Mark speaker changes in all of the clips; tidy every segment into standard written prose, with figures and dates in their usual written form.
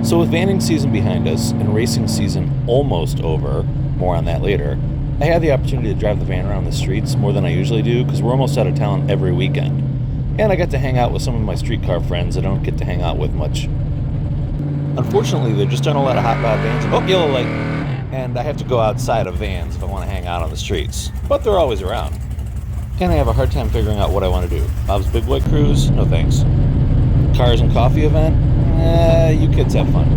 Speaker 1: So with vanning season behind us and racing season almost over, more on that later, I had the opportunity to drive the van around the streets more than I usually do because we're almost out of town every weekend. And I got to hang out with some of my streetcar friends I don't get to hang out with much. Unfortunately, there just aren't a lot of hot rod vans. Oh, yellow light! And I have to go outside of vans if I want to hang out on the streets. But they're always around. And I have a hard time figuring out what I want to do. Bob's Big Boy Cruise? No thanks. Cars and coffee event? You kids have fun.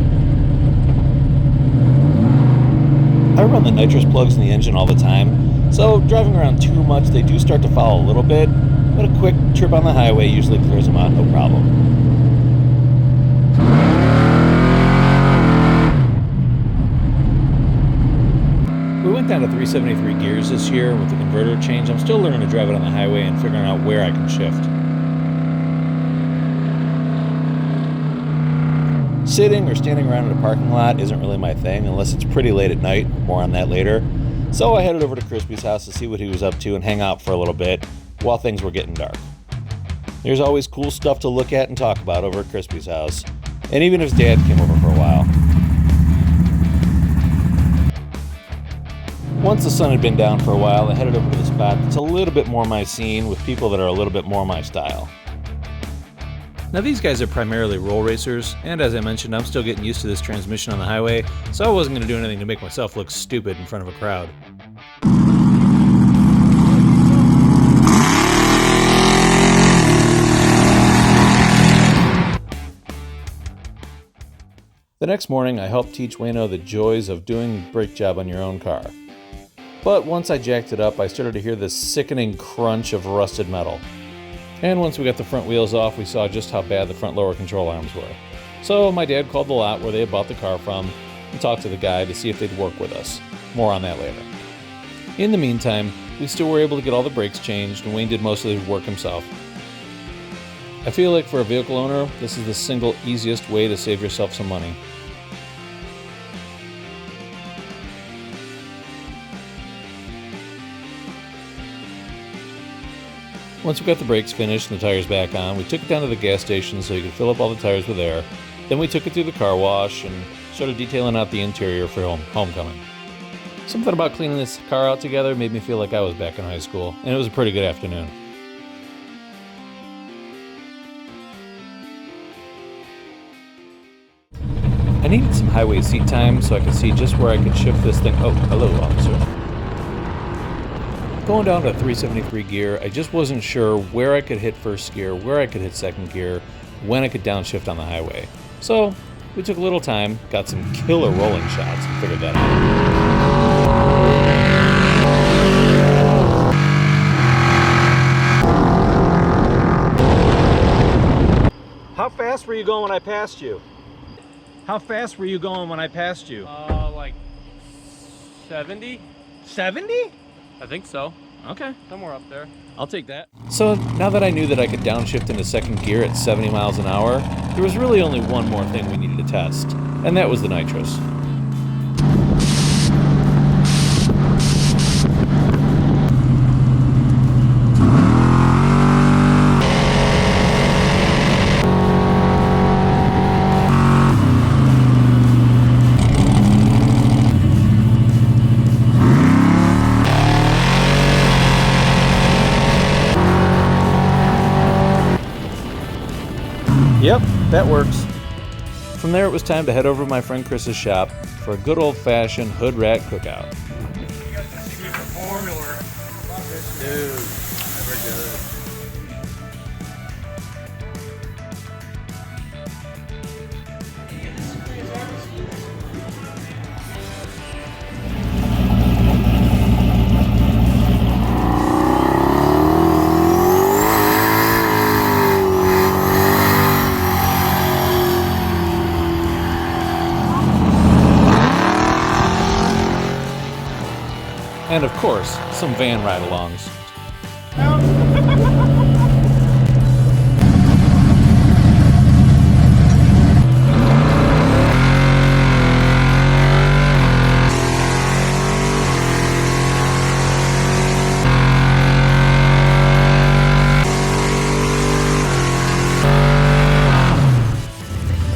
Speaker 1: I run the nitrous plugs in the engine all the time, so driving around too much they do start to foul a little bit, but a quick trip on the highway usually clears them out no problem. We went down to 373 gears this year with the converter change. I'm still learning to drive it on the highway and figuring out where I can shift. Sitting or standing around in a parking lot isn't really my thing unless it's pretty late at night. More on that later. So I headed over to Crispy's house to see what he was up to and hang out for a little bit while things were getting dark. There's always cool stuff to look at and talk about over at Crispy's house, and even his dad came over for a while. Once the sun had been down for a while, I headed over to the spot that's a little bit more my scene with people that are a little bit more my style. Now these guys are primarily roll racers, and as I mentioned, I'm still getting used to this transmission on the highway, so I wasn't going to do anything to make myself look stupid in front of a crowd. The next morning, I helped teach Wayno the joys of doing the brake job on your own car. But once I jacked it up, I started to hear this sickening crunch of rusted metal. And once we got the front wheels off, we saw just how bad the front lower control arms were. So my dad called the lot where they had bought the car from and talked to the guy to see if they'd work with us. More on that later. In the meantime, we still were able to get all the brakes changed, and Wayne did most of the work himself. I feel like for a vehicle owner, this is the single easiest way to save yourself some money. Once we got the brakes finished and the tires back on, we took it down to the gas station so you could fill up all the tires with air. Then we took it through the car wash and started detailing out the interior for homecoming. Something about cleaning this car out together made me feel like I was back in high school, and it was a pretty good afternoon. I needed some highway seat time so I could see just where I could shift this thing. Oh, hello, officer. Going down to 373 gear, I just wasn't sure where I could hit first gear, where I could hit second gear, when I could downshift on the highway. So we took a little time, got some killer rolling shots, and figured that out.
Speaker 2: How fast were you going when I passed you?
Speaker 3: How fast were you going when I passed you?
Speaker 4: Like 70?
Speaker 3: 70?
Speaker 4: I think so.
Speaker 3: Okay,
Speaker 4: Somewhere up there.
Speaker 3: I'll take that.
Speaker 1: So now that I knew that I could downshift into second gear at 70 miles an hour, there was really only one more thing we needed to test, and that was the nitrous. Yep, that works. From there, it was time to head over to my friend Chris's shop for a good old-fashioned hood rat cookout.
Speaker 4: You got the secret formula.
Speaker 3: Dude, never good.
Speaker 1: And of course, some van ride-alongs.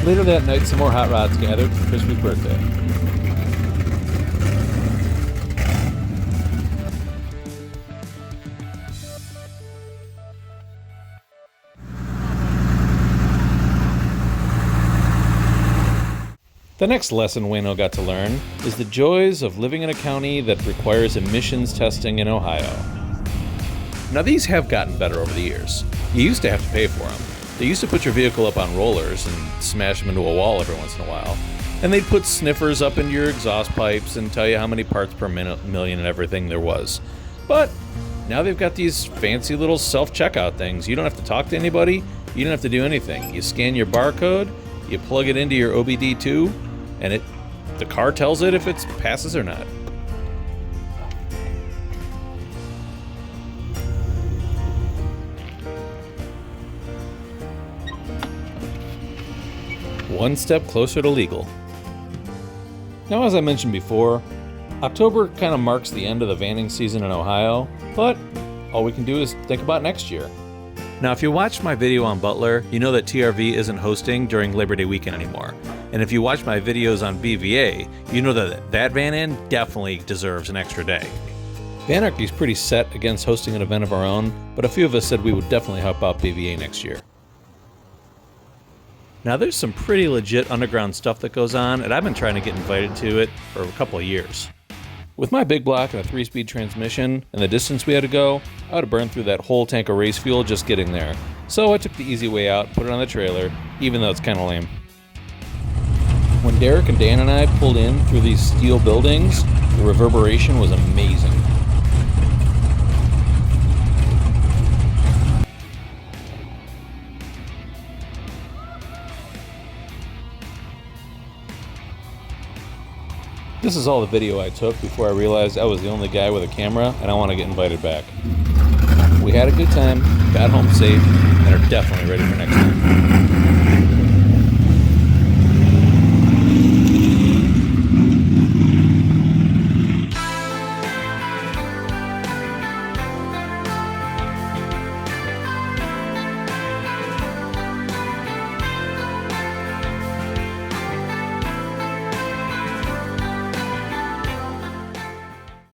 Speaker 1: Later that night, some more hot rods gathered for Crispy's birthday. The next lesson Wayno got to learn is the joys of living in a county that requires emissions testing in Ohio. Now these have gotten better over the years. You used to have to pay for them. They used to put your vehicle up on rollers and smash them into a wall every once in a while. And they'd put sniffers up into your exhaust pipes and tell you how many parts per million and everything there was. But now they've got these fancy little self-checkout things. You don't have to talk to anybody. You don't have to do anything. You scan your barcode, you plug it into your OBD2, and the car tells it if it passes or not. One step closer to legal. Now, as I mentioned before, October kind of marks the end of the vanning season in Ohio, but all we can do is think about next year. Now, if you watched my video on Butler, you know that TRV isn't hosting during Labor Day weekend anymore. And if you watch my videos on BVA, you know that that Van Inn definitely deserves an extra day. Vanarchy's pretty set against hosting an event of our own, but a few of us said we would definitely help out BVA next year. Now, there's some pretty legit underground stuff that goes on, and I've been trying to get invited to it for a couple of years. With my big block and a 3-speed transmission and the distance we had to go, I would have burned through that whole tank of race fuel just getting there. So I took the easy way out, put it on the trailer, even though it's kind of lame. When Derek and Dan and I pulled in through these steel buildings, the reverberation was amazing. This is all the video I took before I realized I was the only guy with a camera and I want to get invited back. We had a good time, got home safe, and are definitely ready for next time.